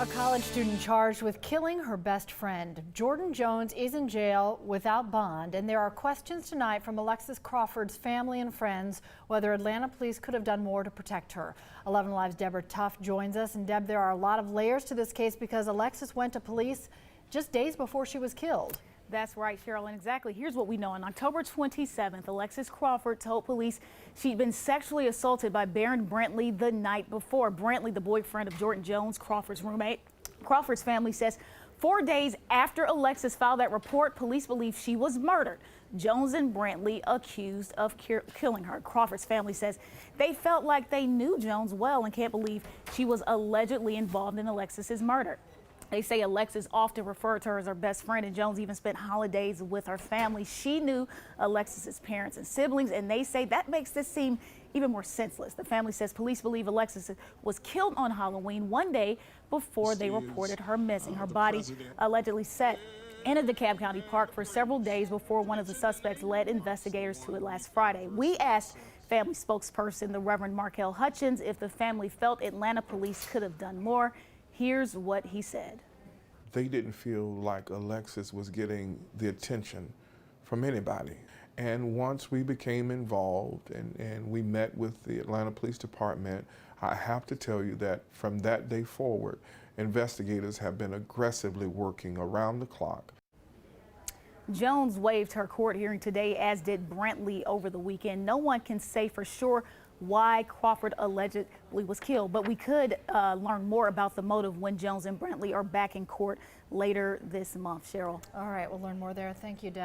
A college student charged with killing her best friend. Jordyn Jones is in jail without bond, and there are questions tonight from Alexis Crawford's family and friends whether Atlanta police could have done more to protect her. 11 Alive's Deborah Tuff joins us. And Deb, there are a lot of layers to this case because Alexis went to police just days before she was killed. That's right, Cheryl, and exactly. Here's what we know. On October 27th, Alexis Crawford told police she'd been sexually assaulted by Baron Brantley the night before. Brantley, the boyfriend of Jordyn Jones, Crawford's roommate. Crawford's family says 4 days after Alexis filed that report, police believe she was murdered. Jones and Brantley accused of killing her. Crawford's family says they felt like they knew Jones well and can't believe she was allegedly involved in Alexis's murder. They say Alexis often referred to her as her best friend, and Jones even spent holidays with her family. She knew Alexis's parents and siblings, and they say that makes this seem even more senseless. The family says police believe Alexis was killed on Halloween, one day before they reported her missing. Her body allegedly sat in a DeKalb County park for several days before one of the suspects led investigators to it last Friday. We asked family spokesperson, the Reverend Markel Hutchins, if the family felt Atlanta police could have done more. Here's what he said. They didn't feel like Alexis was getting the attention from anybody. And once we became involved and we met with the Atlanta Police Department, I have to tell you that from that day forward, investigators have been aggressively working around the clock. Jones waived her court hearing today, as did Brantley over the weekend. No one can say for sure why Crawford allegedly was killed, but we could learn more about the motive when Jones and Brantley are back in court later this month. Cheryl. All right, we'll learn more there. Thank you, Deb.